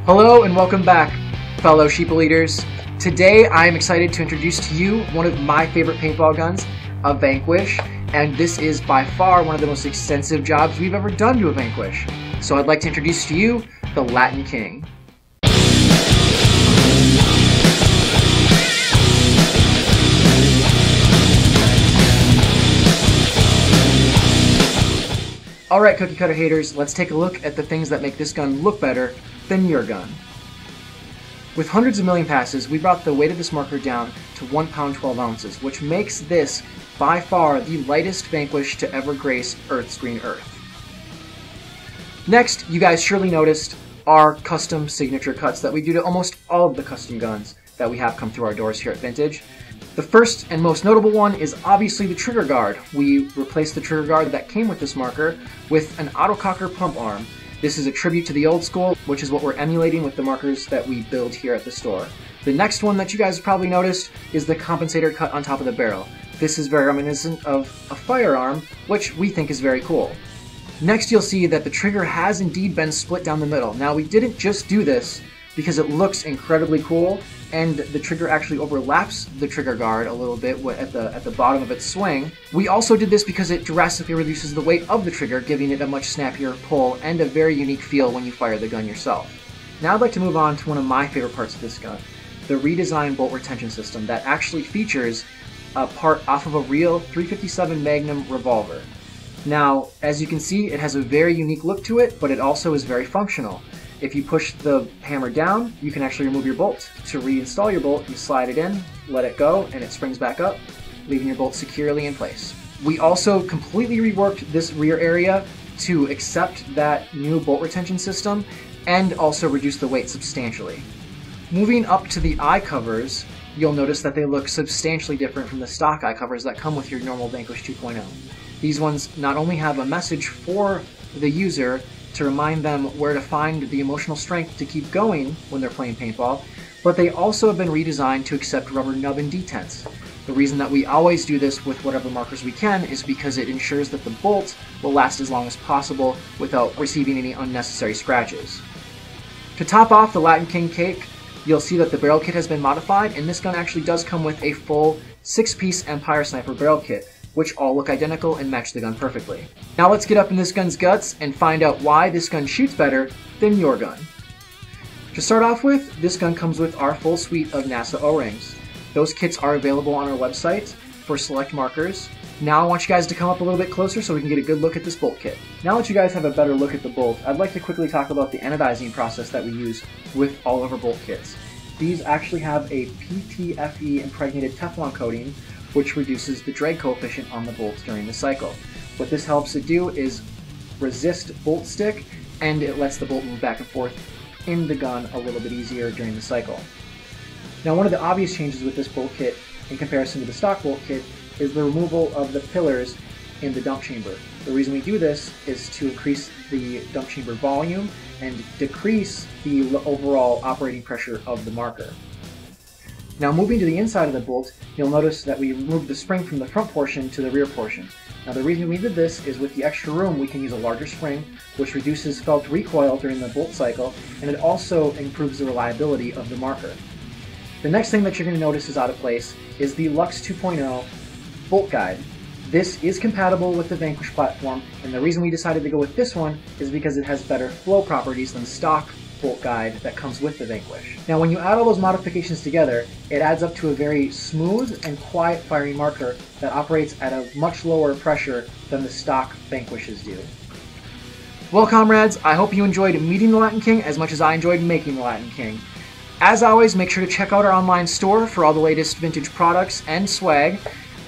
Hello and welcome back, fellow sheeple eaters. Today I am excited to introduce to you one of my favorite paintball guns, a Vanquish, and this is by far one of the most extensive jobs we've ever done to a Vanquish. So I'd like to introduce to you the Latin King. Alright, cookie cutter haters, let's take a look at the things that make this gun look better than your gun. With hundreds of million passes, we brought the weight of this marker down to 1 pound 12 ounces, which makes this by far the lightest Vanquish to ever grace Earth's green earth. Next, you guys surely noticed our custom signature cuts that we do to almost all of the custom guns that we have come through our doors here at Vintage. The first and most notable one is obviously the trigger guard. We replaced the trigger guard that came with this marker with an autococker pump arm. This is a tribute to the old school, which is what we're emulating with the markers that we build here at the store. The next one that you guys probably noticed is the compensator cut on top of the barrel. This is very reminiscent of a firearm, which we think is very cool. Next, you'll see that the trigger has indeed been split down the middle. Now, we didn't just do this because it looks incredibly cool, and the trigger actually overlaps the trigger guard a little bit at the bottom of its swing. We also did this because it drastically reduces the weight of the trigger, giving it a much snappier pull and a very unique feel when you fire the gun yourself. Now I'd like to move on to one of my favorite parts of this gun, the redesigned bolt retention system that actually features a part off of a real .357 Magnum revolver. Now, as you can see, it has a very unique look to it, but it also is very functional. If you push the hammer down, you can actually remove your bolt. To reinstall your bolt, you slide it in, let it go, and it springs back up, leaving your bolt securely in place. We also completely reworked this rear area to accept that new bolt retention system and also reduce the weight substantially. Moving up to the eye covers, you'll notice that they look substantially different from the stock eye covers that come with your normal Vanquish 2.0. These ones not only have a message for the user to remind them where to find the emotional strength to keep going when they're playing paintball, but they also have been redesigned to accept rubber nub and detents. The reason that we always do this with whatever markers we can is because it ensures that the bolt will last as long as possible without receiving any unnecessary scratches. To top off the Latin King cake, you'll see that the barrel kit has been modified, and this gun actually does come with a full 6-piece Empire Sniper barrel kit, which all look identical and match the gun perfectly. Now let's get up in this gun's guts and find out why this gun shoots better than your gun. To start off with, this gun comes with our full suite of NASA O-rings. Those kits are available on our website for select markers. Now I want you guys to come up a little bit closer so we can get a good look at this bolt kit. Now that you guys have a better look at the bolt, I'd like to quickly talk about the anodizing process that we use with all of our bolt kits. These actually have a PTFE impregnated Teflon coating, which reduces the drag coefficient on the bolts during the cycle. What this helps it do is resist bolt stick, and it lets the bolt move back and forth in the gun a little bit easier during the cycle. Now, one of the obvious changes with this bolt kit in comparison to the stock bolt kit is the removal of the pillars in the dump chamber. The reason we do this is to increase the dump chamber volume and decrease the overall operating pressure of the marker. Now, moving to the inside of the bolt, you'll notice that we removed the spring from the front portion to the rear portion. Now, the reason we did this is with the extra room, we can use a larger spring, which reduces felt recoil during the bolt cycle, and it also improves the reliability of the marker. The next thing that you're going to notice is out of place is the Luxe 2.0 bolt guide. This is compatible with the Vanquish platform, and the reason we decided to go with this one is because it has better flow properties than stock bolt guide that comes with the Vanquish. Now, when you add all those modifications together, it adds up to a very smooth and quiet firing marker that operates at a much lower pressure than the stock Vanquishes do. Well, comrades, I hope you enjoyed meeting the Latin King as much as I enjoyed making the Latin King. As always, make sure to check out our online store for all the latest vintage products and swag,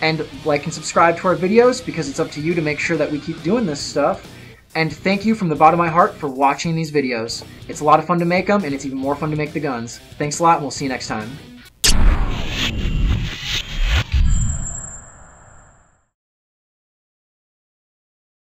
and like and subscribe to our videos because it's up to you to make sure that we keep doing this stuff. And thank you from the bottom of my heart for watching these videos. It's a lot of fun to make them, and it's even more fun to make the guns. Thanks a lot, and we'll see you next time.